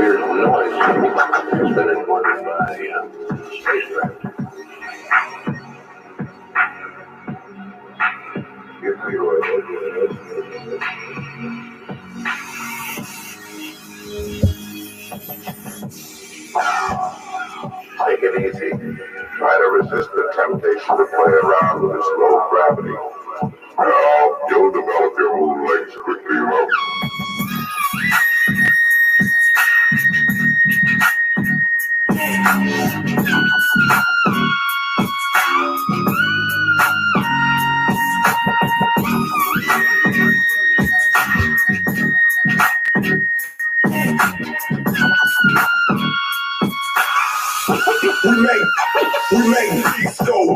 hear noise that is ordered by spacecraft. You feel it. Take it easy. Try to resist the temptation to play around with this low gravity. Now, you'll develop your own legs quickly enough. We make beats go.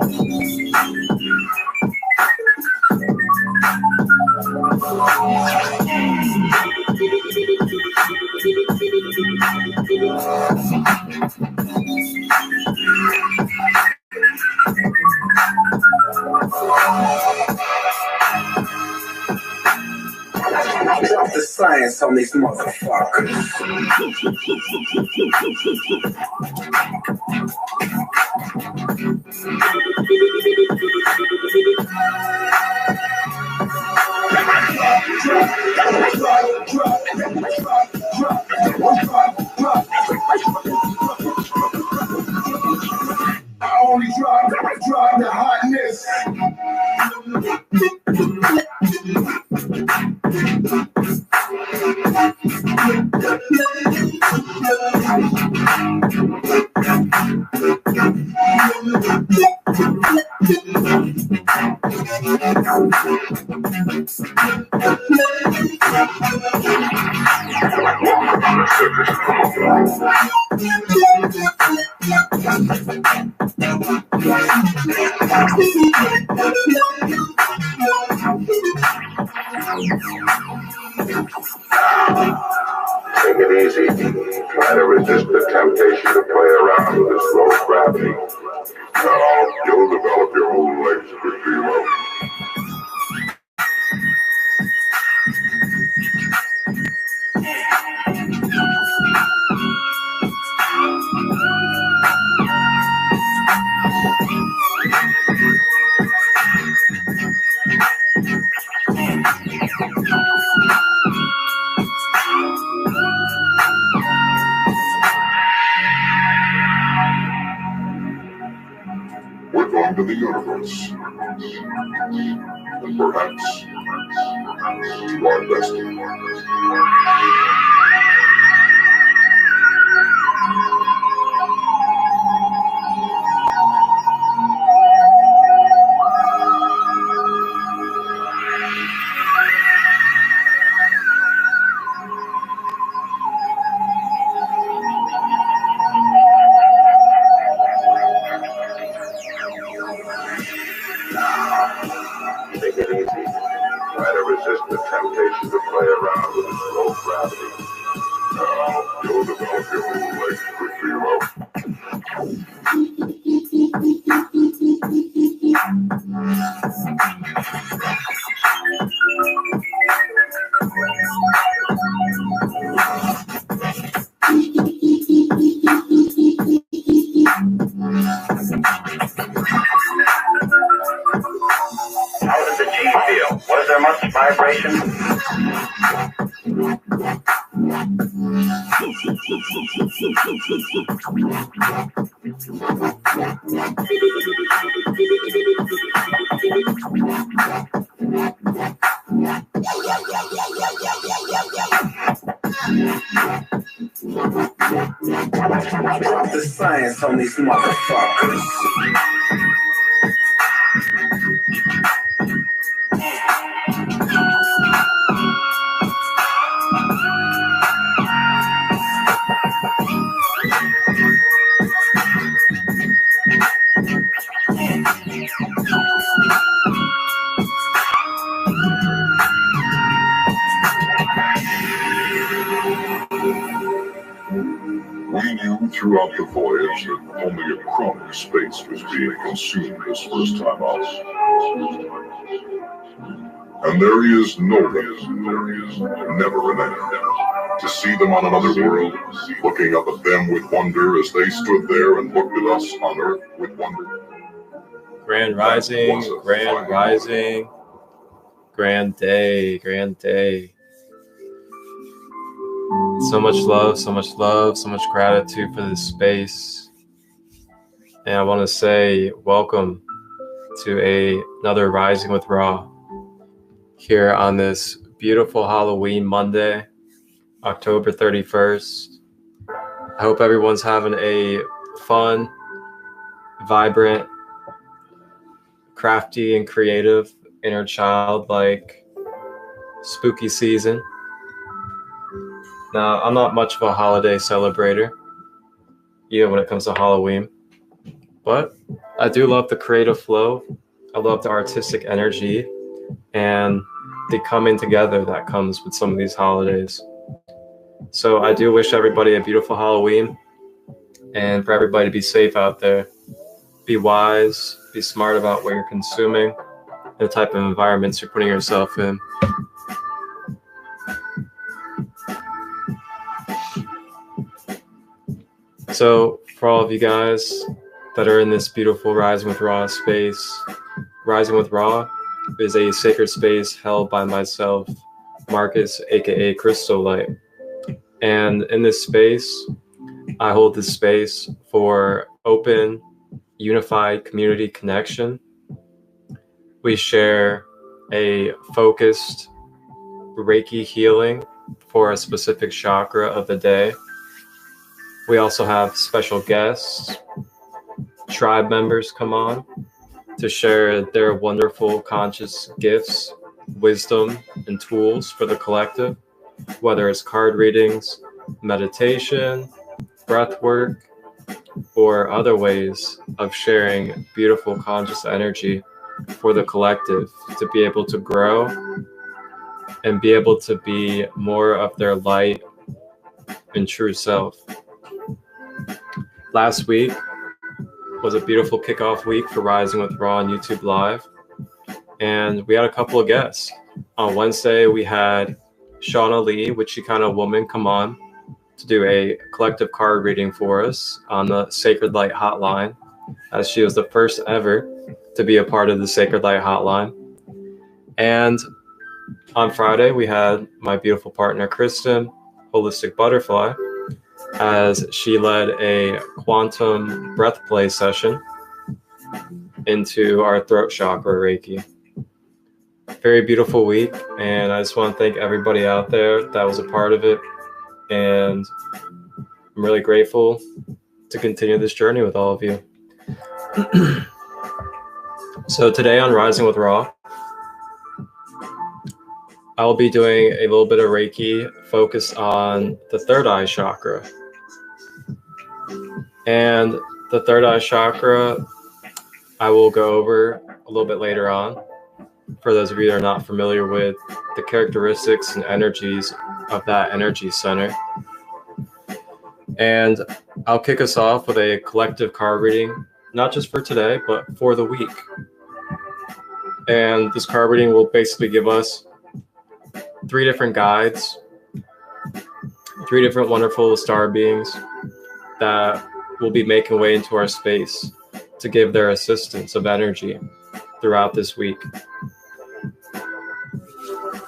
Drop the science on these motherfuckers. I only drop the hotness. Take it easy. Try to resist the temptation to play around with this low gravity. Now, you'll develop your own legs quickly enough. We're going to the universe, and perhaps to our destiny. Take it easy. Try to resist the temptation to play around with this low gravity. Now, you'll develop your own legs quickly enough. How does the G feel? Was there much vibration? Drop the science on these motherfuckers. We knew throughout the voyage that only a crumb of space was being consumed this first time out. And there is no end, there is never an end. To see them on another world, looking up at them with wonder as they stood there and looked at us on Earth with wonder. Grand rising, grand rising, grand day, grand day. So much love, so much love, so much gratitude for this space. And I want to say welcome to another Rising with Ra here on this beautiful Halloween Monday, October 31st. I hope everyone's having a fun, vibrant, crafty, and creative inner child like spooky season. Now, I'm not much of a holiday celebrator, even when it comes to Halloween, but I do love the creative flow. I love the artistic energy and the coming together that comes with some of these holidays. So I do wish everybody a beautiful Halloween, and for everybody to be safe out there. Be wise, be smart about what you're consuming, and the type of environments you're putting yourself in. So for all of you guys that are in this beautiful Rising with Ra space, Rising with Ra is a sacred space held by myself, Marcus, aka Christolight. And in this space, I hold this space for open, unified community connection. We share a focused Reiki healing for a specific chakra of the day. We also have special guests, tribe members come on to share their wonderful conscious gifts, wisdom, and tools for the collective, whether it's card readings, meditation, breath work, or other ways of sharing beautiful conscious energy for the collective to be able to grow and be able to be more of their light and true self. Last week was a beautiful kickoff week for Rising with Ra on YouTube Live, and we had a couple of guests. On Wednesday, we had Shauna Lee, Witchy-Kind Woman, come on to do a collective card reading for us on the Sacred Light Hotline, as she was the first ever to be a part of the Sacred Light Hotline. And on Friday, we had my beautiful partner, Kristen, Holistic Butterfly, as she led a quantum breath play session into our throat chakra Reiki. Very beautiful week, and I just want to thank everybody out there that was a part of it, and I'm really grateful to continue this journey with all of you. So today on Rising with Ra, I will be doing a little bit of Reiki focused on the third eye chakra. And the third eye chakra, I will go over a little bit later on. For those of you that are not familiar with the characteristics and energies of that energy center. And I'll kick us off with a collective card reading, not just for today, but for the week. And this card reading will basically give us 3 different guides, 3 different wonderful star beings that will be making way into our space to give their assistance of energy throughout this week.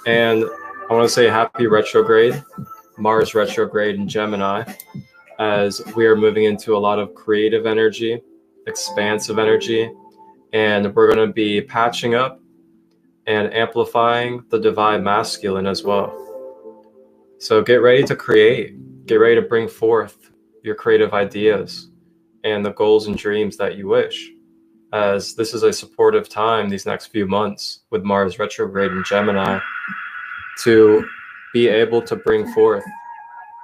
And I want to say happy retrograde, Mars retrograde in Gemini, as we are moving into a lot of creative energy, expansive energy, and we're going to be patching up and amplifying the divine masculine as well. So get ready to create, get ready to bring forth your creative ideas and the goals and dreams that you wish, as this is a supportive time these next few months with Mars retrograde in Gemini to be able to bring forth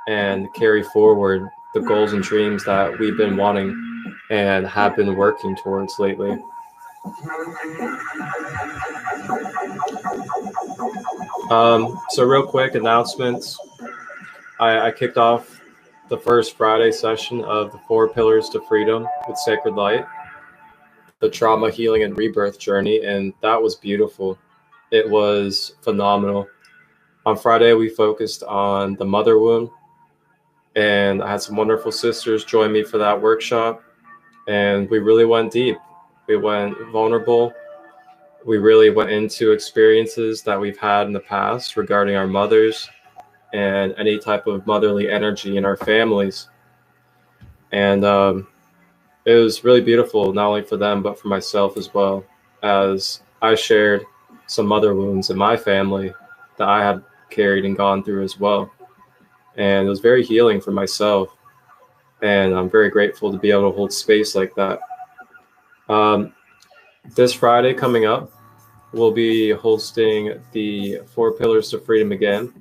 and carry forward the goals and dreams that we've been wanting and have been working towards lately. So real quick announcements. I kicked off the first Friday session of the 4 Pillars to Freedom with Sacred Light, the trauma healing and rebirth journey, and that was beautiful. It was phenomenal. On Friday, we focused on the mother wound, and I had some wonderful sisters join me for that workshop, and we really went deep. We went vulnerable. We really went into experiences that we've had in the past regarding our mothers and any type of motherly energy in our families. And it was really beautiful, not only for them, but for myself as well, as I shared some mother wounds in my family that I had carried and gone through as well. And it was very healing for myself. And I'm very grateful to be able to hold space like that. This Friday coming up, we'll be hosting the 4 Pillars to Freedom again,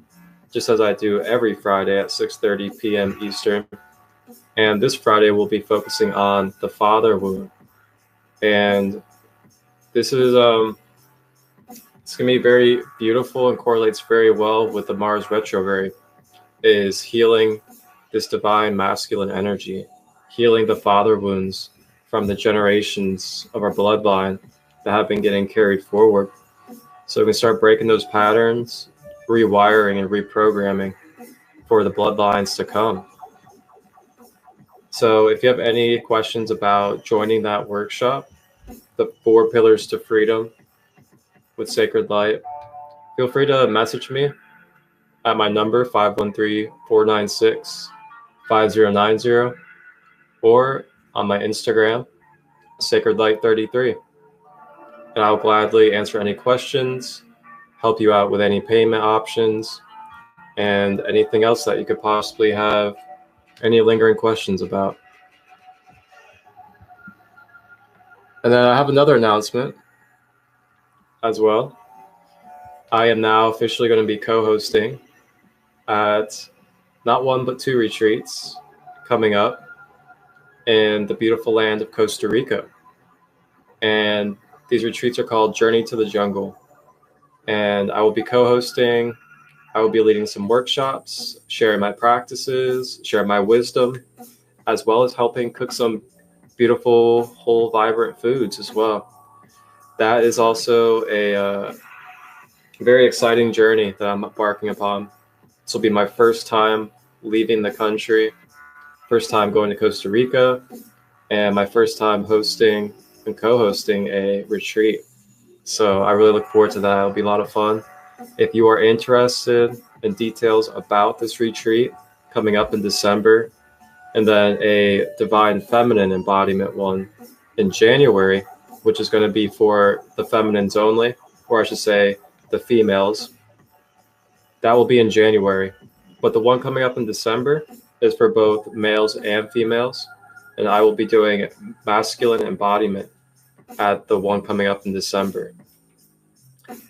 just as I do every Friday at 6:30 p.m. Eastern. And this Friday, we'll be focusing on the father wound. And this is it's going to be very beautiful and correlates very well with the Mars retrograde, is healing this divine masculine energy, healing the father wounds from the generations of our bloodline that have been getting carried forward. So we can start breaking those patterns, rewiring and reprogramming for the bloodlines to come. So if you have any questions about joining that workshop, the 4 Pillars to Freedom with Sacred Light, feel free to message me at my number 513-496-5090 or on my Instagram, SacredLight33. And I'll gladly answer any questions, help you out with any payment options, and anything else that you could possibly have any lingering questions about. And then I have another announcement as well. I am now officially going to be co-hosting at not 1 but 2 retreats coming up in the beautiful land of Costa Rica. And these retreats are called Journey to the Jungle. And I will be co-hosting. I will be leading some workshops, sharing my practices, sharing my wisdom, as well as helping cook some beautiful, whole, vibrant foods as well. That is also a very exciting journey that I'm embarking upon. This will be my first time leaving the country, first time going to Costa Rica, and my first time hosting and co-hosting a retreat. So I really look forward to that. It'll be a lot of fun. If you are interested in details about this retreat coming up in December, and then a divine feminine embodiment one in January, which is going to be for the feminines only, or I should say the females. That will be in January. But the one coming up in December is for both males and females. And I will be doing masculine embodiment at the one coming up in December.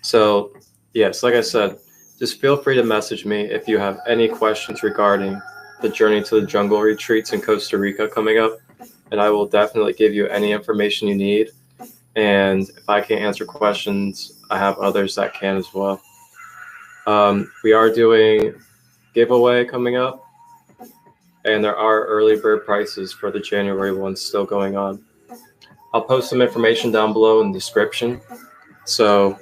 So, yes, like I said, just feel free to message me if you have any questions regarding the Journey to the Jungle retreats in Costa Rica coming up, and I will definitely give you any information you need. And if I can't answer questions, I have others that can as well. We are doing giveaway coming up, and there are early bird prices for the January ones still going on. I'll post some information down below in the description. So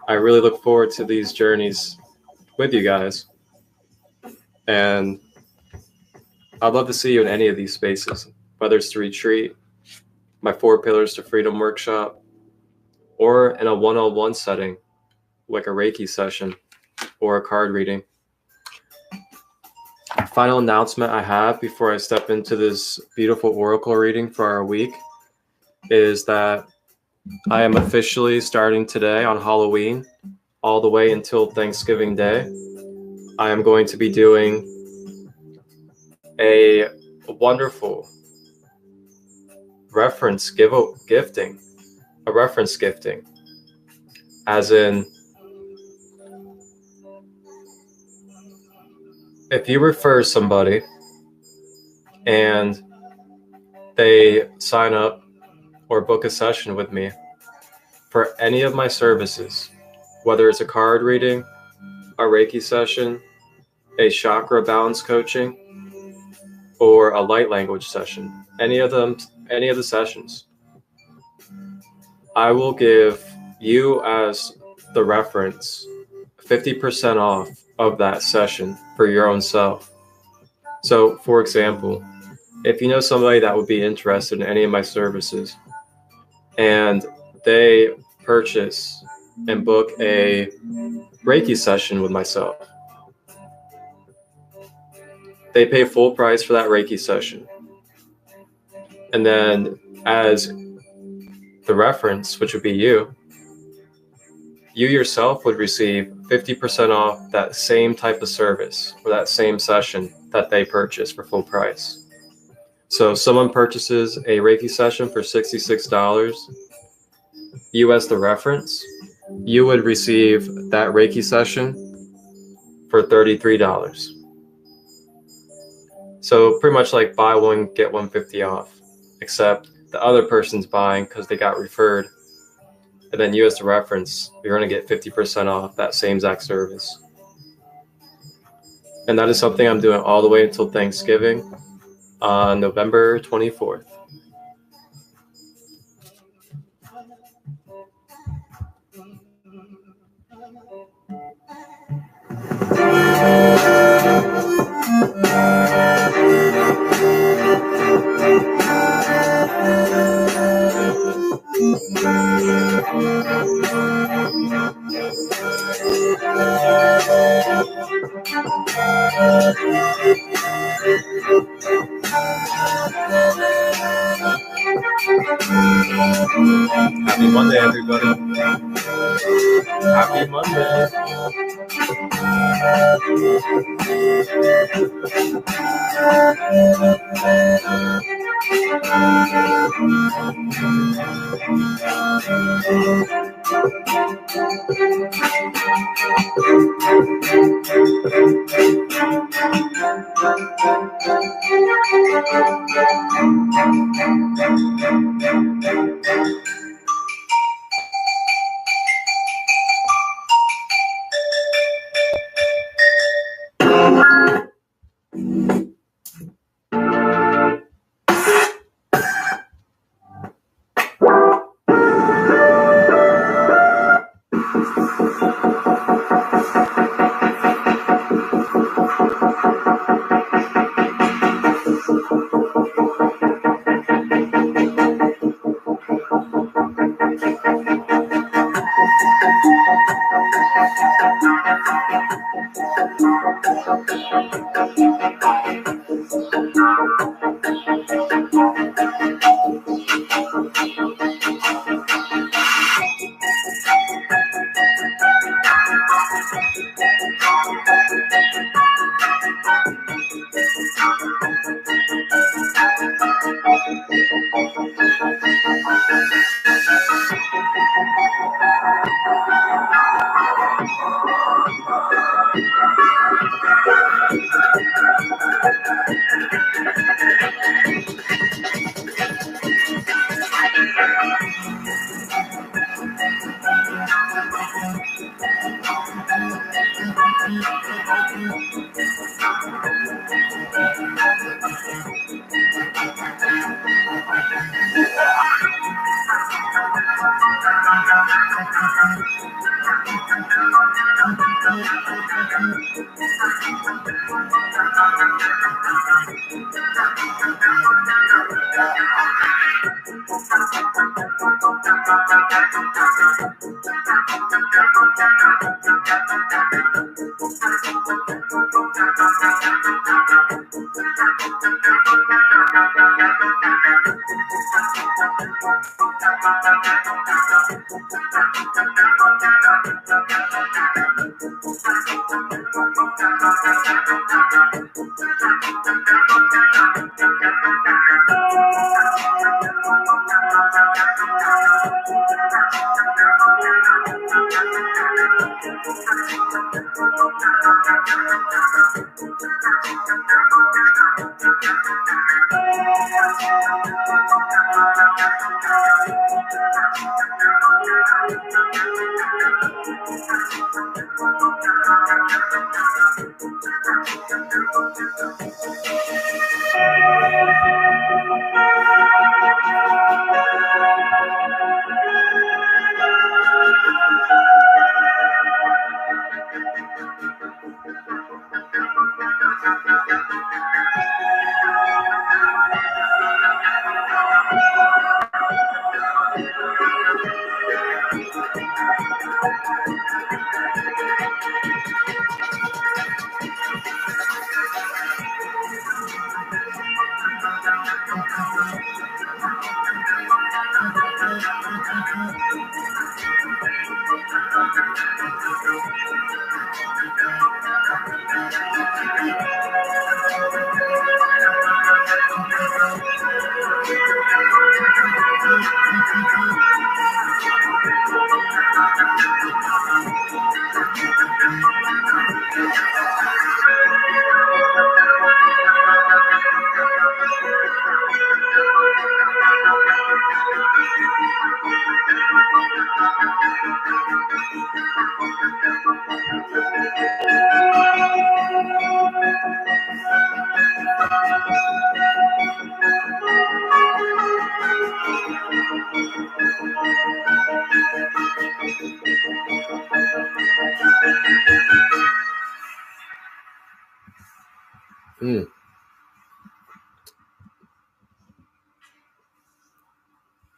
I really look forward to these journeys with you guys. And I'd love to see you in any of these spaces, whether it's to retreat, my 4 Pillars to Freedom workshop, or in a one-on-one setting, like a Reiki session or a card reading. Final announcement I have before I step into this beautiful oracle reading for our week is that I am officially starting today on Halloween all the way until Thanksgiving Day. I am going to be doing a wonderful reference gifting, as in, if you refer somebody and they sign up or book a session with me for any of my services, whether it's a card reading, a Reiki session, a chakra balance coaching, or a light language session, any of the sessions, I will give you as the reference 50% off of that session for your own self. So, for example, if you know somebody that would be interested in any of my services and they purchase and book a Reiki session with myself, they pay full price for that Reiki session. And then as the reference, which would be you yourself would receive 50% off that same type of service or that same session that they purchase for full price. So if someone purchases a Reiki session for $66, you as the reference, you would receive that Reiki session for $33. So pretty much like buy one, get 150 off, except the other person's buying because they got referred. And then you as the reference, you're going to get 50% off that same exact service. And that is something I'm doing all the way until Thanksgiving on November 24th. Happy Monday, everybody. Happy Monday.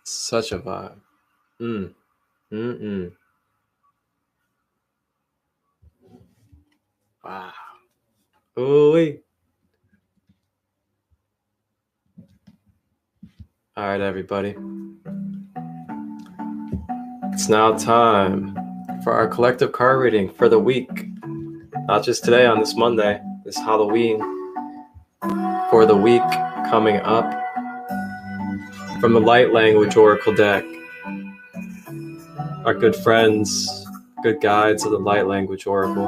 Such a vibe. Wow. Ooh. All right, everybody. It's now time for our collective card reading for the week. Not just today on this Monday, this Halloween. For the week coming up from the Light Language Oracle deck. Our good friends, good guides of the Light Language Oracle.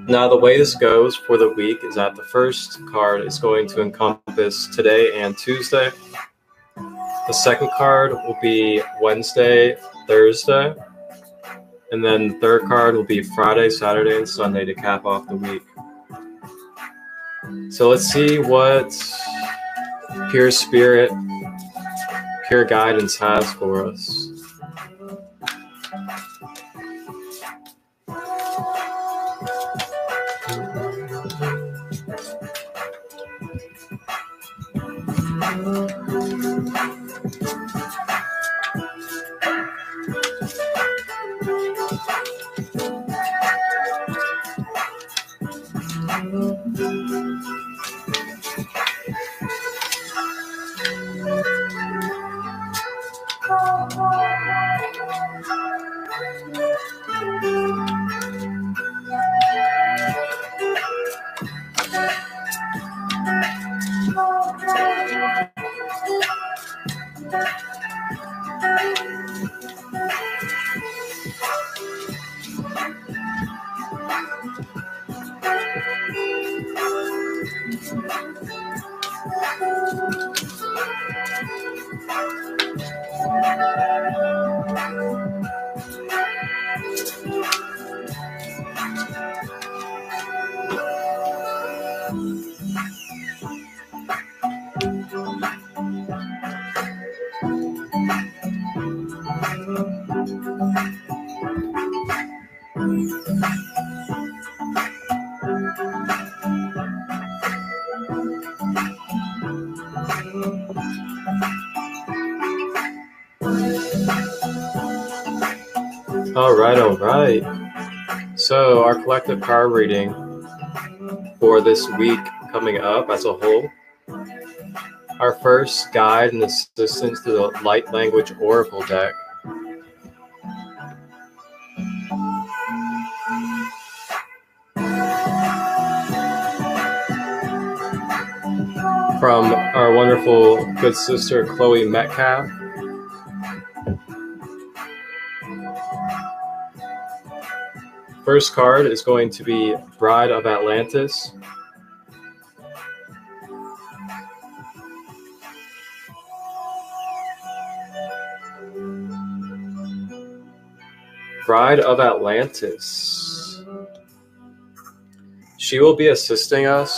Now, the way this goes for the week is that the first card is going to encompass today and Tuesday. The second card will be Wednesday, Thursday. And then the third card will be Friday, Saturday, and Sunday to cap off the week. So let's see what Pure Spirit, Pure Guidance has for us. All right. So our collective card reading for this week coming up as a whole. Our first guide and assistance to the Light Language Oracle deck. From our wonderful good sister, Chloe Metcalf. First card is going to be Bride of Atlantis. Bride of Atlantis. She will be assisting us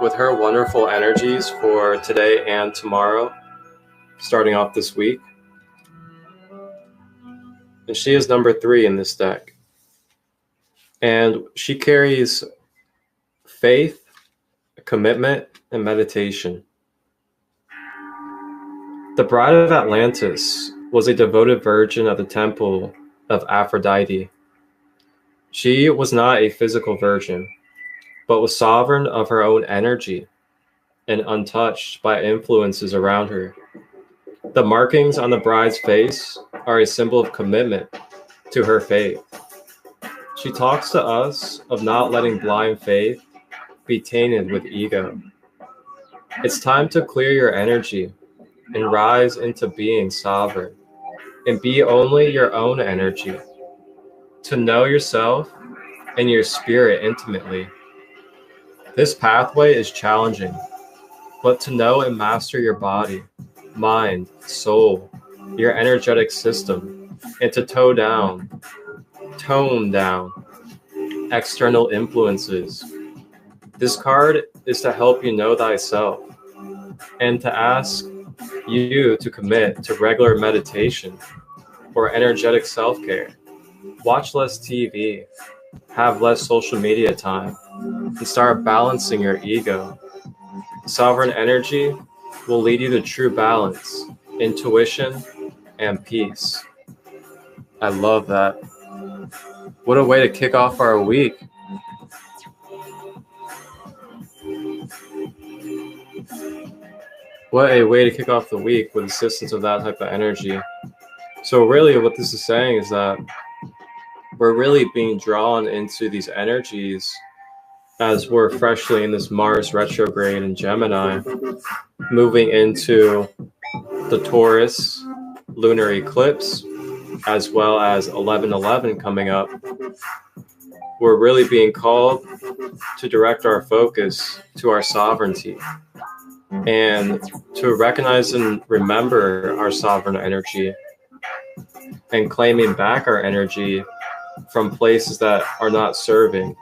with her wonderful energies for today and tomorrow, starting off this week. And she is number 3 in this deck. And she carries faith, commitment, and meditation. The Bride of Atlantis was a devoted virgin of the temple of Aphrodite. She was not a physical virgin, but was sovereign of her own energy and untouched by influences around her. The markings on the bride's face are a symbol of commitment to her faith. She talks to us of not letting blind faith be tainted with ego. It's time to clear your energy and rise into being sovereign and be only your own energy. To know yourself and your spirit intimately. This pathway is challenging, but to know and master your body, mind, soul, your energetic system, and to tone down external influences. This card is to help you know thyself and to ask you to commit to regular meditation or energetic self-care. Watch less TV, have less social media time, and start balancing your ego. Sovereign energy will lead you to true balance, intuition, and peace. I love that. What a way to kick off our week. What a way to kick off the week with assistance of that type of energy. So really what this is saying is that we're really being drawn into these energies as we're freshly in this Mars retrograde in Gemini, moving into the Taurus lunar eclipse, as well as 11/11 coming up. We're really being called to direct our focus to our sovereignty and to recognize and remember our sovereign energy and claiming back our energy from places that are not serving,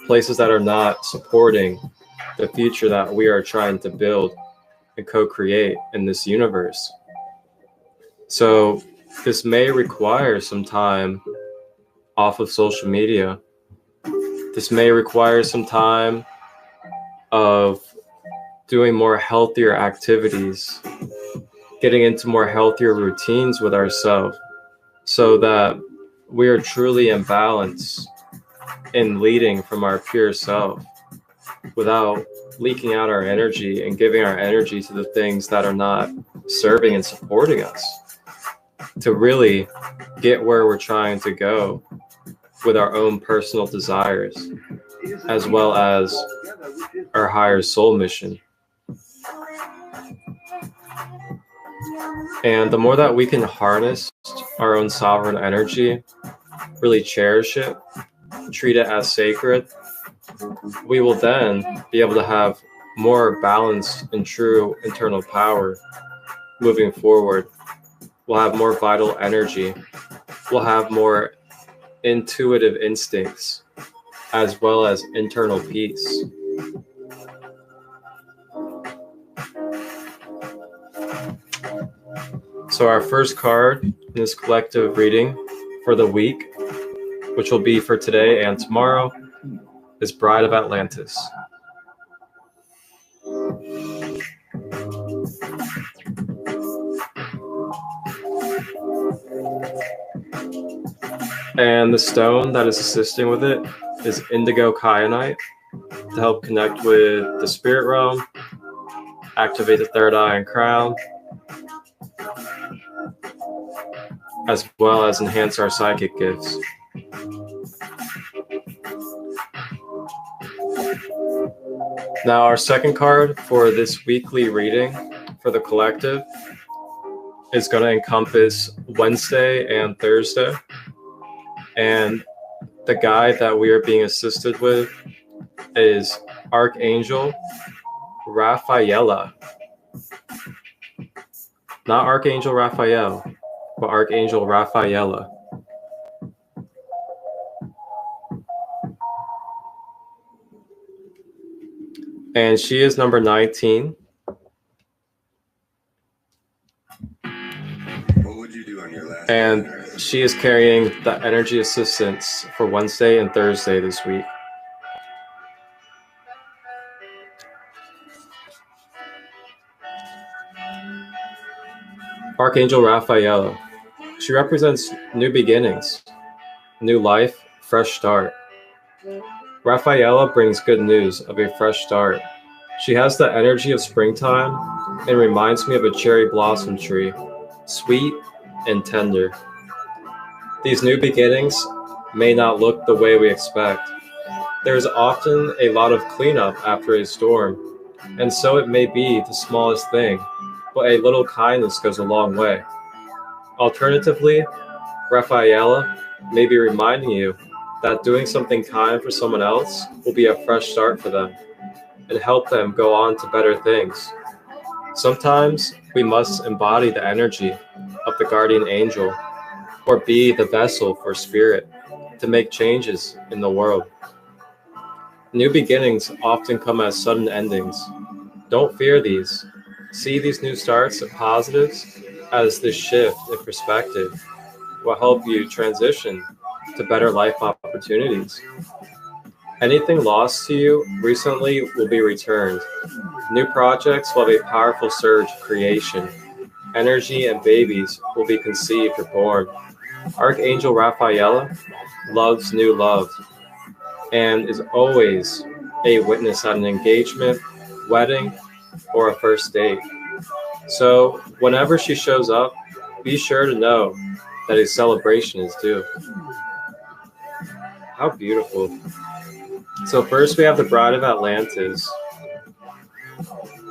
places that are not supporting the future that we are trying to build and co-create in this universe. So this may require some time off of social media. This may require some time of doing more healthier activities, getting into more healthier routines with ourselves so that we are truly in balance in leading from our pure self without leaking out our energy and giving our energy to the things that are not serving and supporting us to really get where we're trying to go with our own personal desires as well as our higher soul mission. And the more that we can harness our own sovereign energy, really cherish it, treat it as sacred, we will then be able to have more balance and true internal power moving forward. We'll have more vital energy. We'll have more intuitive instincts as well as internal peace. So our first card in this collective reading for the week, which will be for today and tomorrow, is Bride of Atlantis. And the stone that is assisting with it is indigo kyanite to help connect with the spirit realm, activate the third eye and crown, as well as enhance our psychic gifts. Now, our second card for this weekly reading for the collective is going to encompass Wednesday and Thursday. And the guide that we are being assisted with is Archangel Raphaela. Not Archangel Raphael, but Archangel Raphaela. And she is number 19. What would you do on your last And she is carrying the energy assistance for Wednesday and Thursday this week. Archangel Raphaela. She represents new beginnings, new life, fresh start. Raphaela brings good news of a fresh start She has the energy of springtime and reminds me of a cherry blossom tree, sweet and tender. These new beginnings may not look the way we expect. There is often a lot of cleanup after a storm, and so it may be the smallest thing, but a little kindness goes a long way. Alternatively, Rafaela may be reminding you that doing something kind for someone else will be a fresh start for them and help them go on to better things. Sometimes we must embody the energy of the guardian angel or be the vessel for spirit to make changes in the world. New beginnings often come as sudden endings. Don't fear these. See these new starts and positives as this shift in perspective will help you transition to better life opportunities. Anything lost to you recently will be returned. New projects will have a powerful surge of creation. Energy and babies will be conceived or born. Archangel Raphaela loves new love and is always a witness at an engagement, wedding, or a first date. So whenever she shows up, be sure to know that a celebration is due. How beautiful. So first we have the Bride of Atlantis,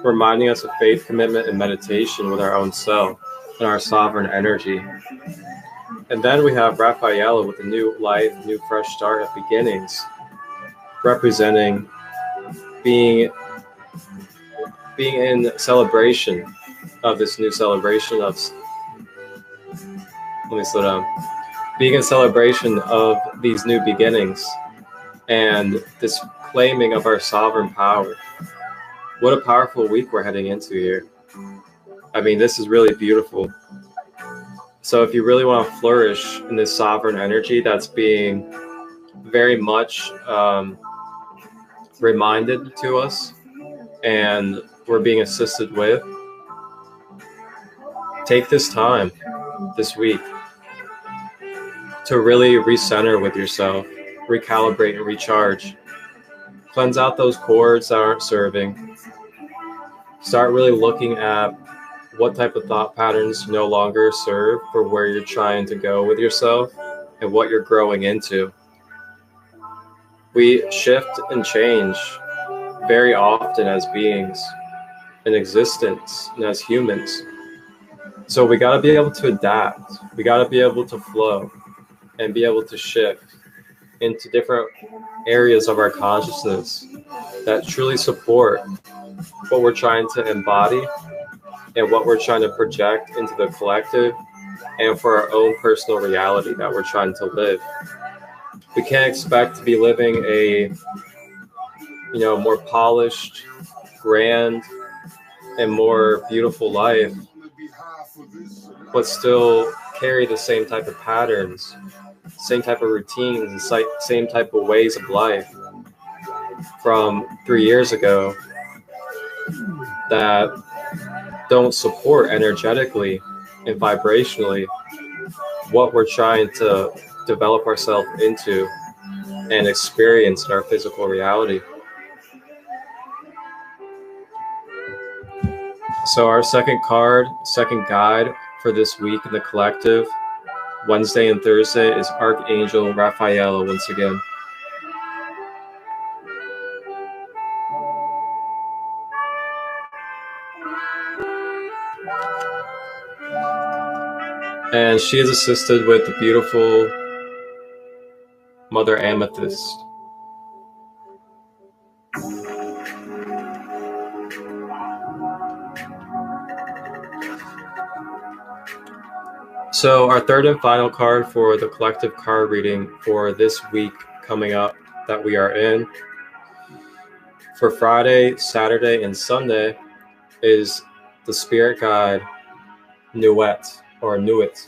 reminding us of faith, commitment, and meditation with our own self and our sovereign energy. And then we have Raphaela with a new life, new fresh start at beginnings, representing being in celebration of this new celebration of, let me slow down, being in celebration of these new beginnings and this claiming of our sovereign power. What a powerful week we're heading into here. I mean, this is really beautiful. So if you really want to flourish in this sovereign energy that's being very much reminded to us and we're being assisted with, take this time this week to really recenter with yourself, recalibrate and recharge. Cleanse out those cords that aren't serving. Start really looking at what type of thought patterns no longer serve for where you're trying to go with yourself and what you're growing into. We shift and change very often as beings in existence and as humans. So we got to be able to adapt. We got to be able to flow and be able to shift into different areas of our consciousness that truly support what we're trying to embody and what we're trying to project into the collective and for our own personal reality that we're trying to live. We can't expect to be living a, more polished, grand, and more beautiful life, but still carry the same type of patterns, same type of routines, and same type of ways of life from 3 years ago that don't support energetically and vibrationally what we're trying to develop ourselves into and experience in our physical reality. So our second guide for this week in the collective, Wednesday and Thursday, is Archangel Raphaela once again. And she is assisted with the beautiful Mother Amethyst. So our third and final card for the collective card reading for this week coming up that we are in for Friday, Saturday, and Sunday is the Spirit Guide Nuit or Nuit.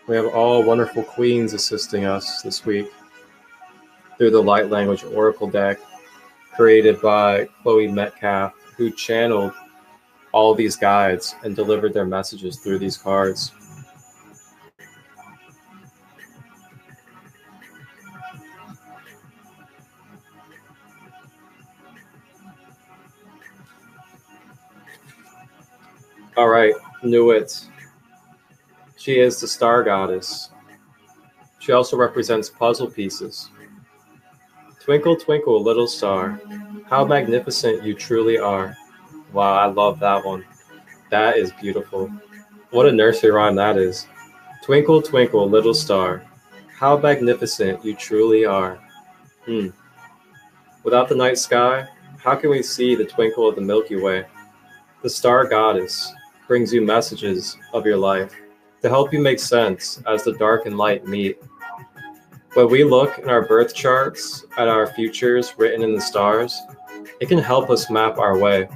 We have all wonderful queens assisting us this week through the Light Language Oracle deck created by Chloe Metcalf, who channeled all these guides and delivered their messages through these cards. All right, knew it. She is the star goddess. She also represents puzzle pieces. Twinkle, twinkle, little star, how magnificent you truly are. Wow, I love that one. That is beautiful. What a nursery rhyme that is. Twinkle, twinkle, little star, how magnificent you truly are. Without the night sky, how can we see the twinkle of the Milky Way? The star goddess brings you messages of your life to help you make sense as the dark and light meet. When we look in our birth charts at our futures written in the stars, it can help us map our way.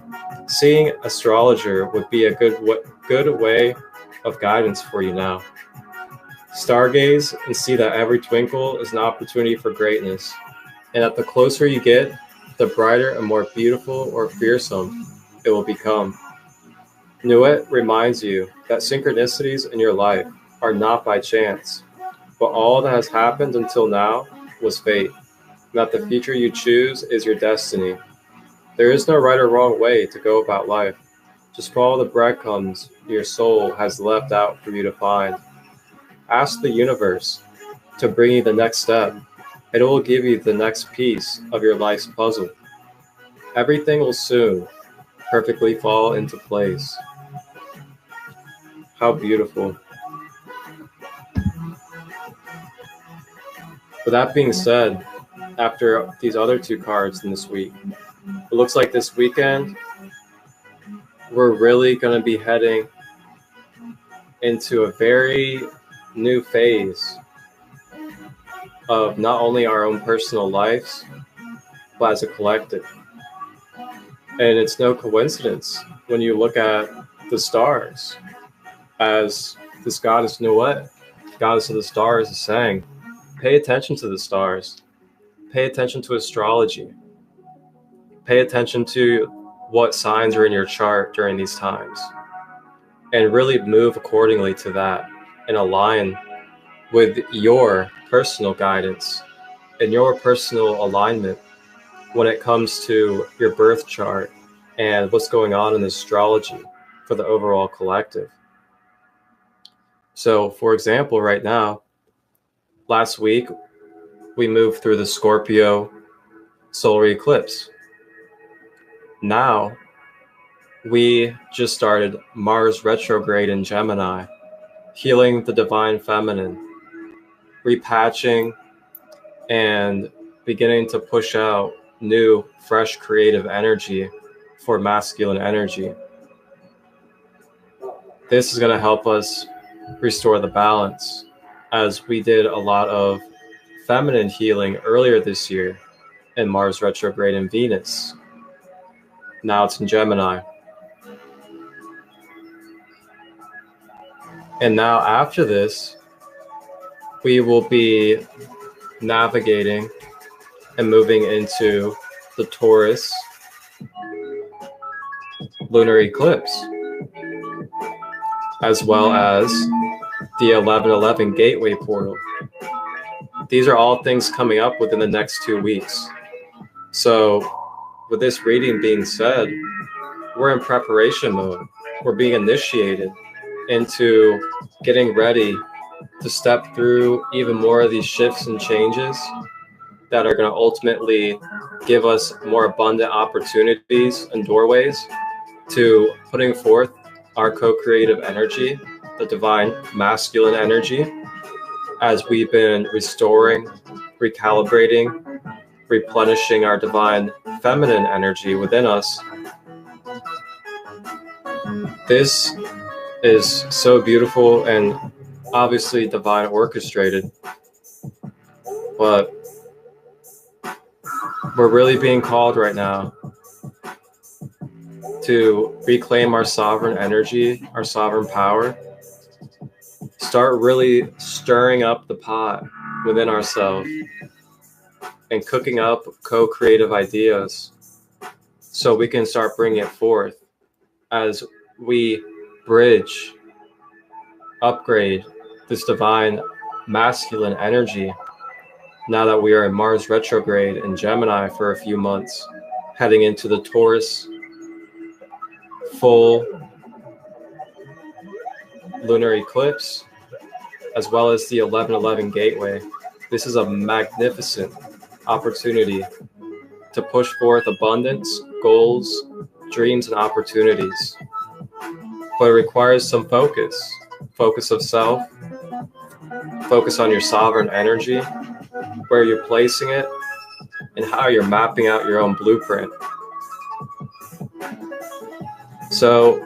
Seeing astrologer would be a good way of guidance for you now. Stargaze and see that every twinkle is an opportunity for greatness, and that the closer you get, the brighter and more beautiful or fearsome it will become. Nuit reminds you that synchronicities in your life are not by chance, but all that has happened until now was fate, and that the future you choose is your destiny. There is no right or wrong way to go about life. Just follow the breadcrumbs your soul has left out for you to find. Ask the universe to bring you the next step, and it will give you the next piece of your life's puzzle. Everything will soon perfectly fall into place. How beautiful. With that being said, after these other two cards in this week, it looks like this weekend we're really going to be heading into a very new phase of not only our own personal lives, but as a collective. And it's no coincidence when you look at the stars, as this goddess Nuit, goddess of the stars, is saying, pay attention to the stars, pay attention to astrology, pay attention to what signs are in your chart during these times, and really move accordingly to that and align with your personal guidance and your personal alignment when it comes to your birth chart and what's going on in astrology for the overall collective. So, for example, right now, last week, we moved through the Scorpio solar eclipse. Now, we just started Mars retrograde in Gemini, healing the divine feminine, repatching and beginning to push out new, fresh, creative energy for masculine energy. This is going to help us restore the balance, as we did a lot of feminine healing earlier this year in Mars retrograde in Venus. Now it's in Gemini. And now after this, we will be navigating and moving into the Taurus lunar eclipse, as well as the 1111 gateway portal. These are all things coming up within the next 2 weeks. So with this reading being said, we're in preparation mode. We're being initiated into getting ready to step through even more of these shifts and changes that are going to ultimately give us more abundant opportunities and doorways to putting forth our co-creative energy, the divine masculine energy, as we've been restoring, recalibrating, replenishing our divine feminine energy within us. This is so beautiful and obviously divine orchestrated, but we're really being called right now to reclaim our sovereign energy, our sovereign power, start really stirring up the pot within ourselves and cooking up co-creative ideas so we can start bringing it forth as we bridge, upgrade this divine masculine energy now that we are in Mars retrograde in Gemini for a few months, heading into the Taurus full lunar eclipse, as well as the 1111 gateway. This is a magnificent opportunity to push forth abundance, goals, dreams, and opportunities. But it requires some focus of self, focus on your sovereign energy, where you're placing it, and how you're mapping out your own blueprint. So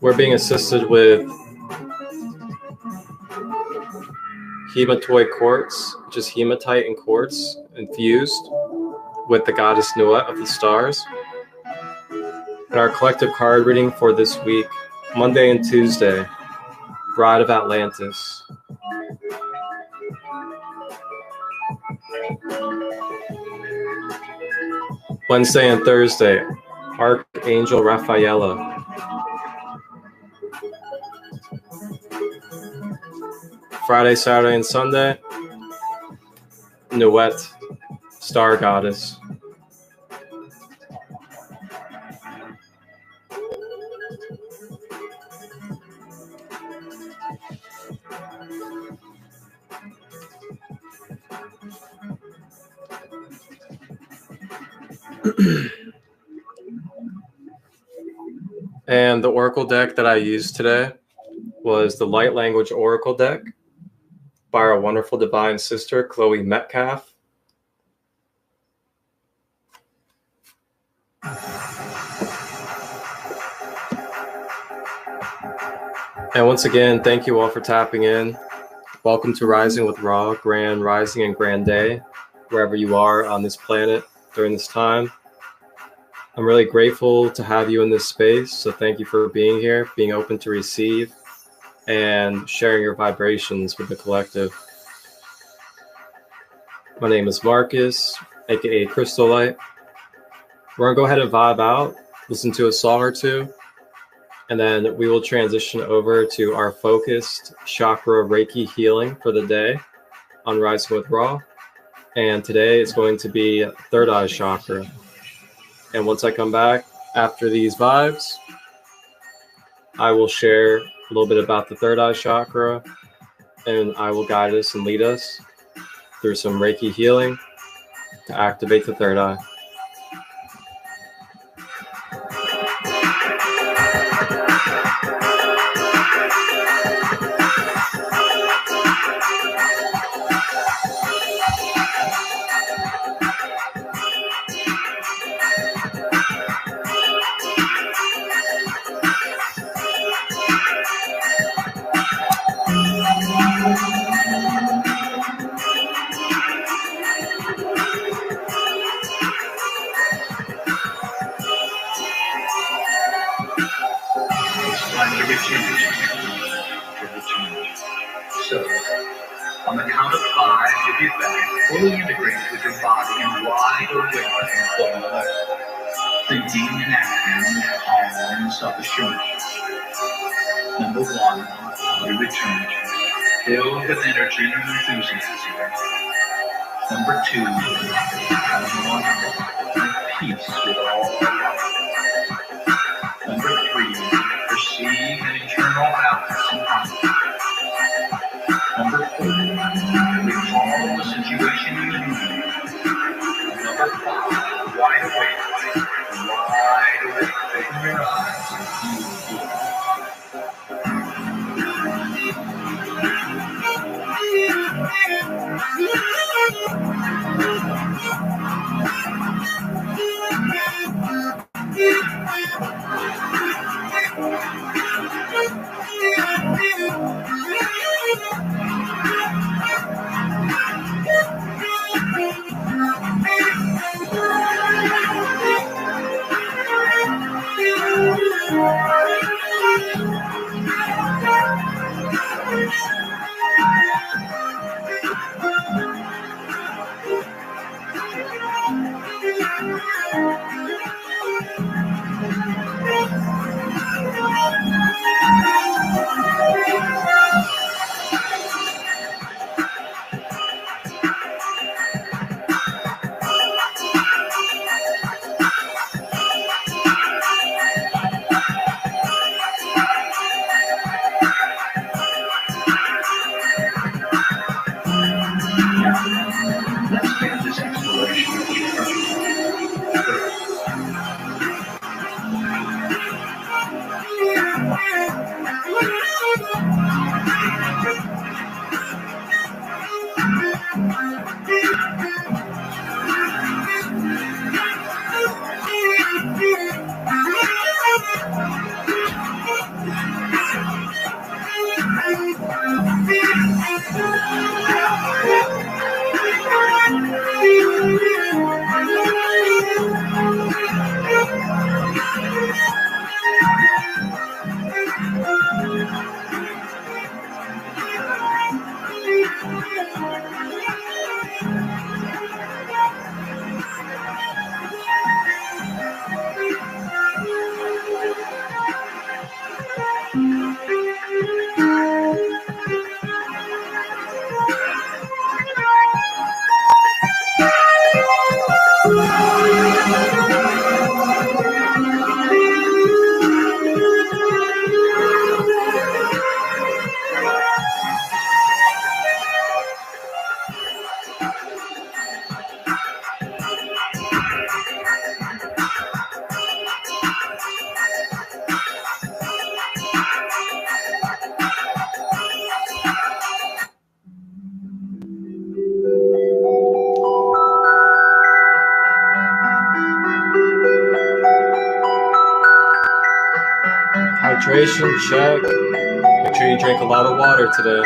we're being assisted with hematoid quartz, which is hematite and quartz infused with the goddess Nuet of the stars. And our collective card reading for this week, Monday and Tuesday, Bride of Atlantis. Wednesday and Thursday, Archangel Raphaela. Friday, Saturday, and Sunday, Nuet, Star Goddess. And the oracle deck that I used today was the Light Language Oracle deck by our wonderful divine sister, Chloe Metcalf. And once again, thank you all for tapping in. Welcome to Rising with Ra, Grand Rising and Grand Day, wherever you are on this planet during this time. I'm really grateful to have you in this space, so thank you for being here, being open to receive, and sharing your vibrations with the collective. My name is Marcus, aka Christolight. We're gonna go ahead and vibe out, listen to a song or two, and then we will transition over to our focused chakra Reiki healing for the day on Rising with Ra. And today it's going to be third eye chakra. And once I come back after these vibes, I will share a little bit about the third eye chakra, and I will guide us and lead us through some Reiki healing to activate the third eye. So, on the count of 5, you'll be back, fully integrated with your body and wide awake and full. Thinking and acting calm, self-assurance. Number 1, you return, filled with energy and enthusiasm. Number 2, peace with all life. Number 3, perceive an eternal balance and harmony. Number 4, recall the situation you need. Number 5, wide awake. Open your eyes and feel Hydration check. Make sure you drink a lot of water today.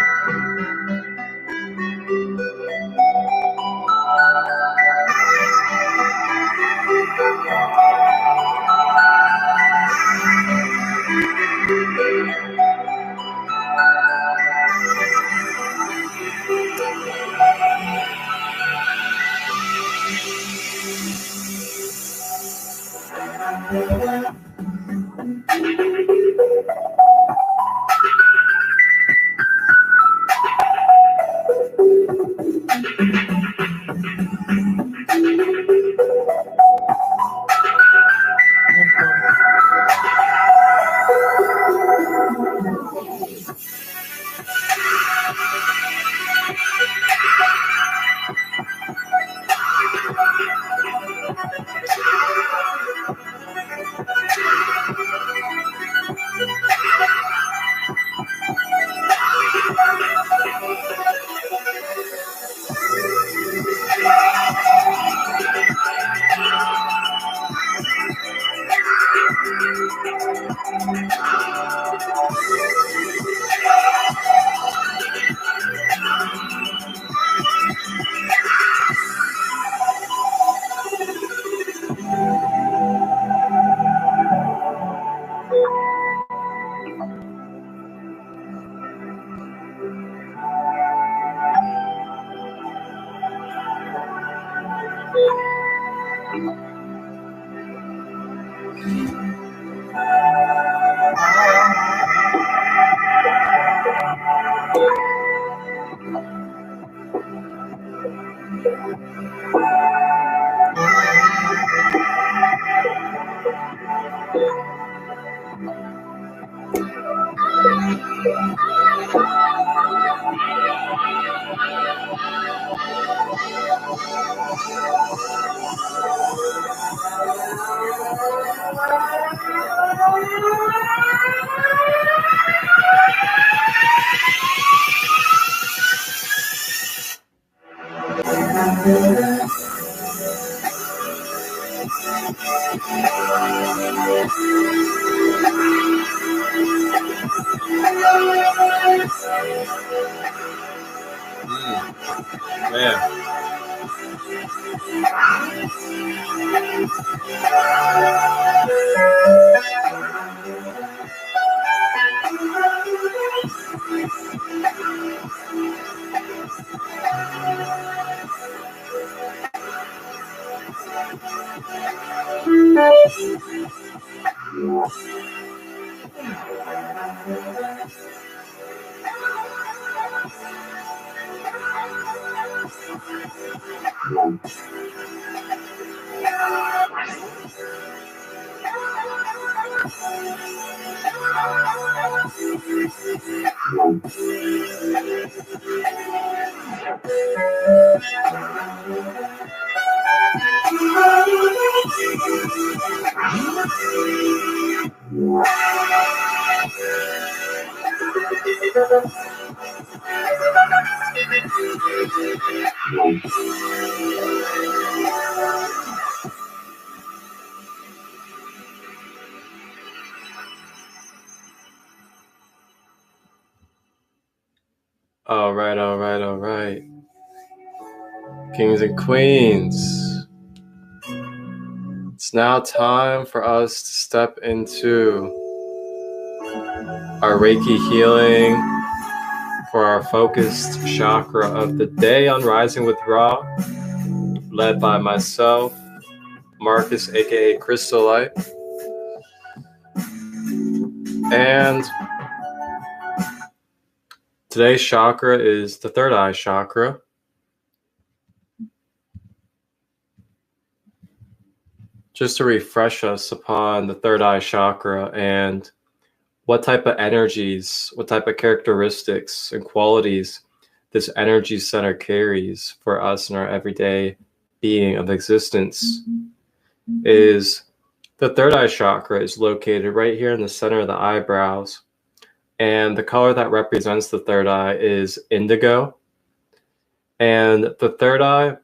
Man. All right, all right, all right. Kings and queens. It's now time for us to step into our Reiki healing for our focused chakra of the day on Rising with Ra, led by myself, Marcus, aka Christolight. And today's chakra is the third eye chakra. Just to refresh us upon the third eye chakra and what type of energies, what type of characteristics and qualities this energy center carries for us in our everyday being of existence, is the third eye chakra is located right here in the center of the eyebrows. And the color that represents the third eye is indigo. And the third eye,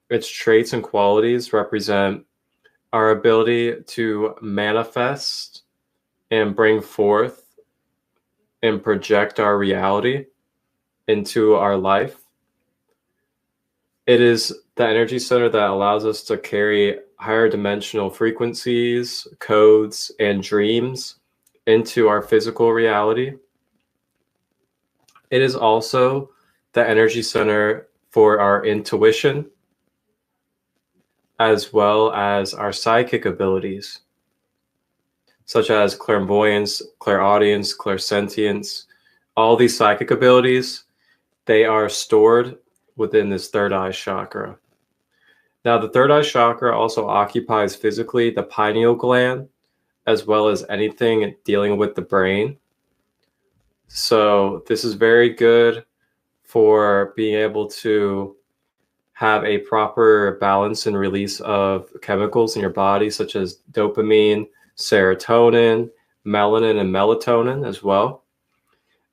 its traits and qualities represent our ability to manifest and bring forth and project our reality into our life. It is the energy center that allows us to carry higher dimensional frequencies, codes, and dreams into our physical reality. It is also the energy center for our intuition, as well as our psychic abilities, such as clairvoyance, clairaudience, clairsentience. All these psychic abilities, they are stored within this third eye chakra. Now, the third eye chakra also occupies physically the pineal gland, as well as anything dealing with the brain. So this is very good for being able to have a proper balance and release of chemicals in your body, such as dopamine, serotonin, melanin, and melatonin as well.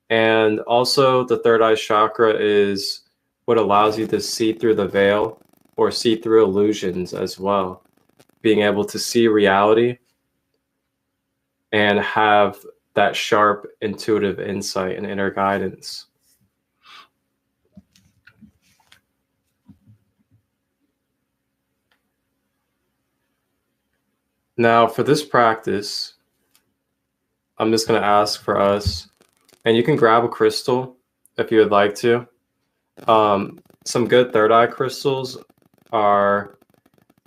And also the third eye chakra is what allows you to see through the veil or see through illusions as well. Being able to see reality and have that sharp intuitive insight and inner guidance. Now for this practice, I'm just going to ask for us, and you can grab a crystal if you would like to. Some good third eye crystals are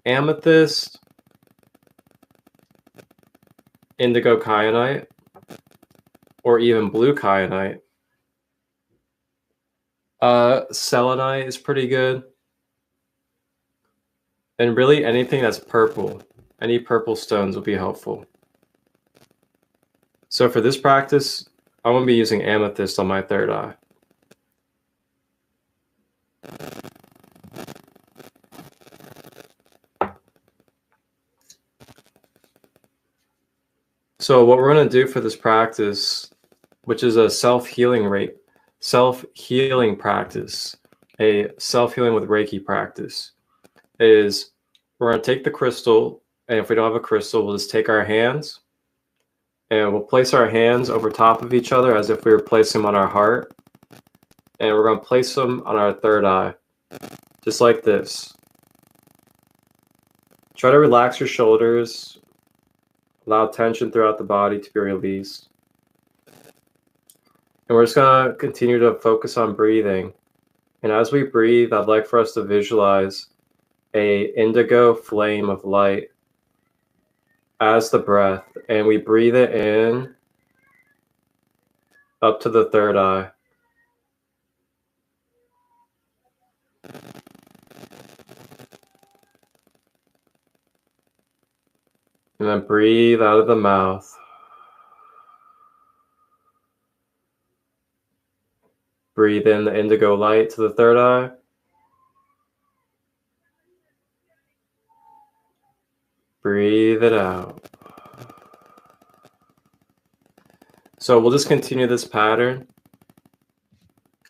amethyst, indigo kyanite, or even blue kyanite. Selenite is pretty good. And really anything that's purple, any purple stones will be helpful. So for this practice, I'm going to be using amethyst on my third eye. So what we're going to do for this practice, which is a self-healing practice, a self-healing with Reiki practice, is we're going to take the crystal, and if we don't have a crystal, we'll just take our hands, and we'll place our hands over top of each other as if we were placing them on our heart, and we're going to place them on our third eye, just like this. Try to relax your shoulders. Allow tension throughout the body to be released. And we're just going to continue to focus on breathing. And as we breathe, I'd like for us to visualize an indigo flame of light as the breath. And we breathe it in up to the third eye. And then breathe out of the mouth. Breathe in the indigo light to the third eye. Breathe it out. So we'll just continue this pattern,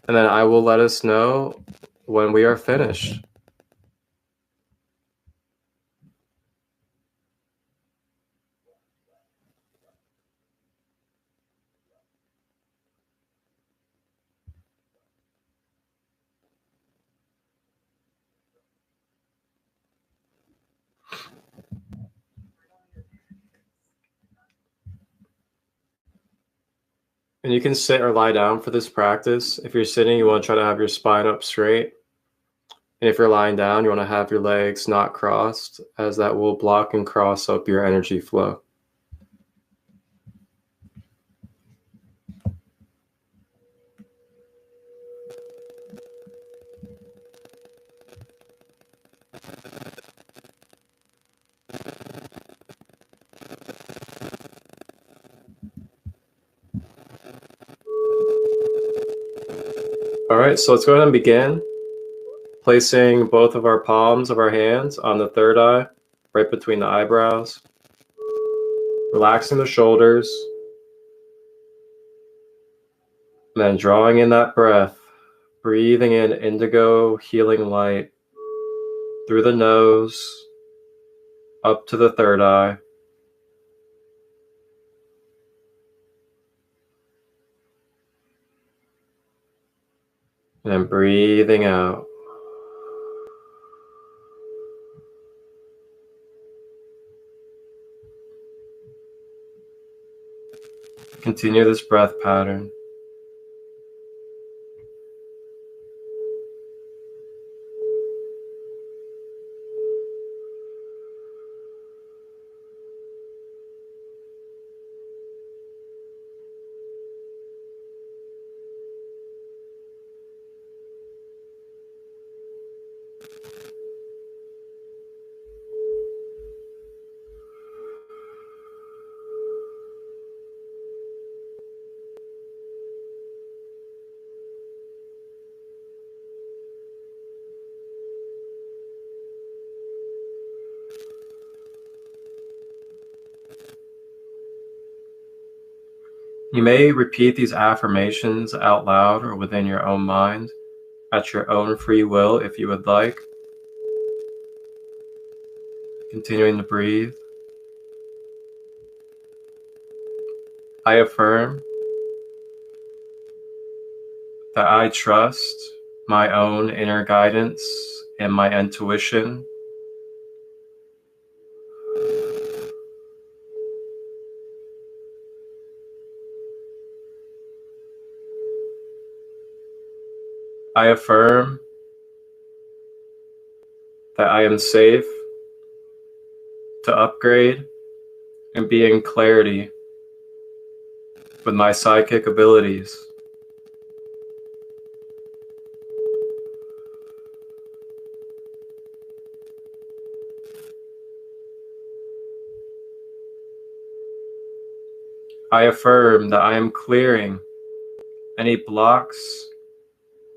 and then I will let us know when we are finished. And you can sit or lie down for this practice. If you're sitting, you want to try to have your spine up straight. And if you're lying down, you want to have your legs not crossed, as that will block and cross up your energy flow. All right, so let's go ahead and begin. Placing both of our palms of our hands on the third eye, right between the eyebrows. Relaxing the shoulders. And then drawing in that breath, breathing in indigo healing light through the nose, up to the third eye. And then breathing out. Continue this breath pattern. You may repeat these affirmations out loud or within your own mind at your own free will if you would like. Continuing to breathe. I affirm that I trust my own inner guidance and my intuition. I affirm that I am safe to upgrade and be in clarity with my psychic abilities. I affirm that I am clearing any blocks,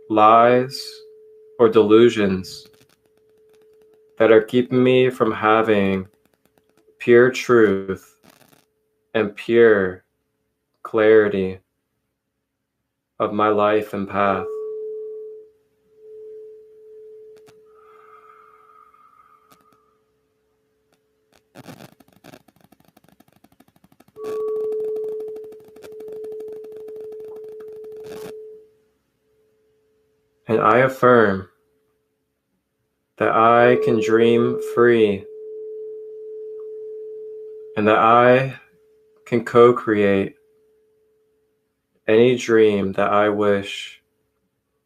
lies, or delusions that are keeping me from having pure truth and pure clarity of my life and path. And I affirm that I can dream free and that I can co-create any dream that I wish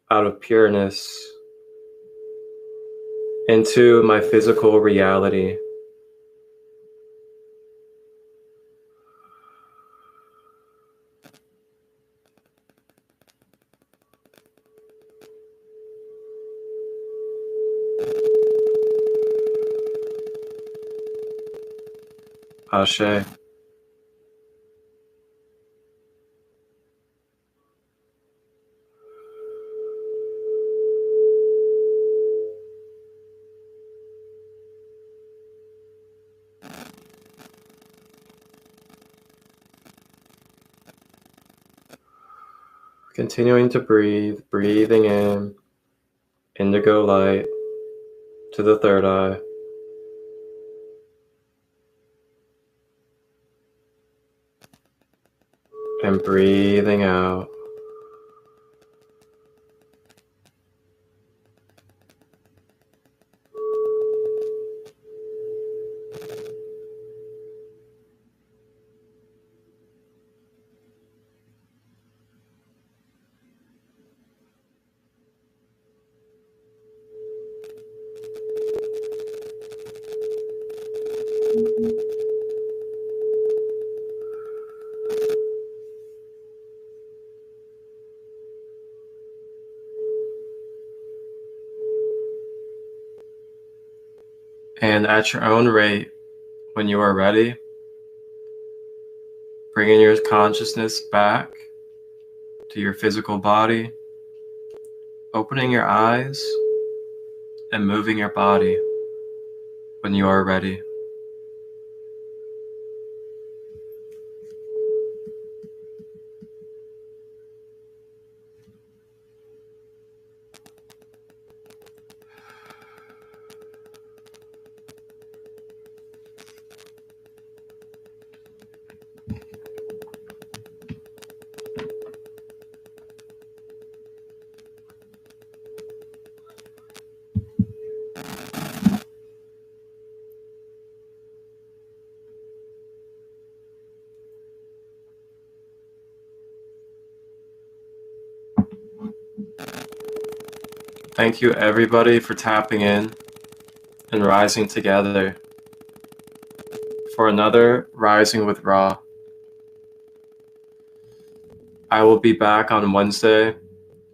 out of pureness into my physical reality. Ashe. Continuing to breathe, breathing in indigo light to the third eye. And breathing out. And at your own rate, when you are ready, bringing your consciousness back to your physical body, opening your eyes and moving your body when you are ready. Thank you everybody for tapping in and rising together for another Rising with Ra. I will be back on Wednesday,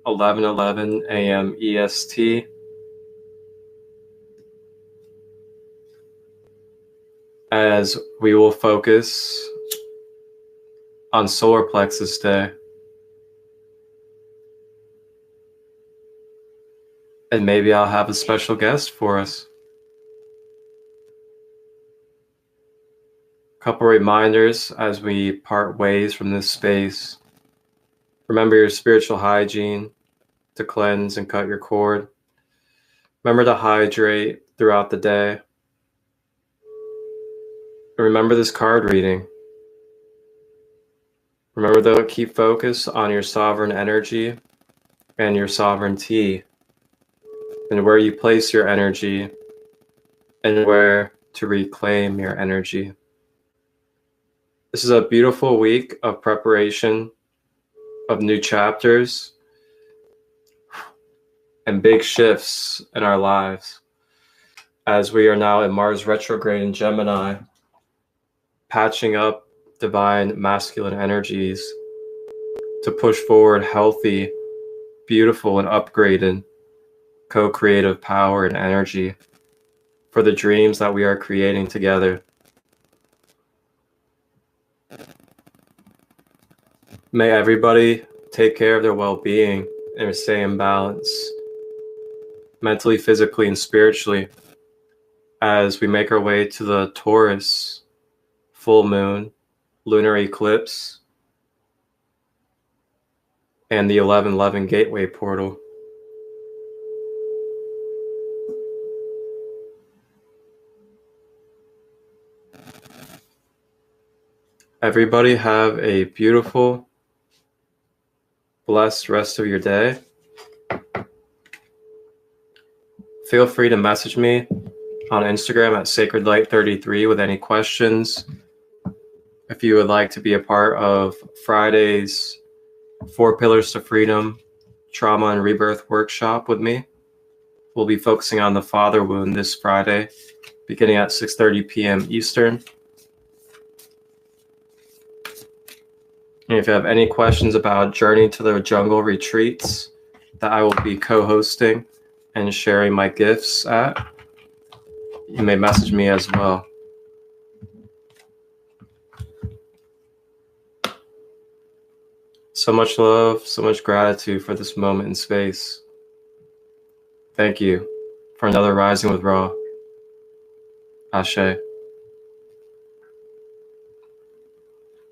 11:11 a.m. EST. As we will focus on Solar Plexus Day. And maybe I'll have a special guest for us. Couple reminders as we part ways from this space. Remember your spiritual hygiene, to cleanse and cut your cord. Remember to hydrate throughout the day. And remember this card reading. Remember to keep focus on your sovereign energy and your sovereignty, and where you place your energy and where to reclaim your energy. This is a beautiful week of preparation of new chapters and big shifts in our lives, as we are now in Mars retrograde in Gemini, patching up divine masculine energies to push forward healthy, beautiful, and upgraded co-creative power and energy for the dreams that we are creating together. May everybody take care of their well-being and stay in balance, mentally, physically, and spiritually, as we make our way to the Taurus full moon, lunar eclipse, and the 1111 gateway portal. Everybody have a beautiful, blessed rest of your day. Feel free to message me on Instagram at sacredlight33 with any questions. If you would like to be a part of Friday's 4 Pillars to Freedom Trauma and Rebirth workshop with me, we'll be focusing on the father wound this Friday, beginning at 6:30 p.m. Eastern. And if you have any questions about Journey to the Jungle retreats that I will be co-hosting and sharing my gifts at, you may message me as well. So much love, so much gratitude for this moment in space. Thank you for another Rising with Ra. Ashe.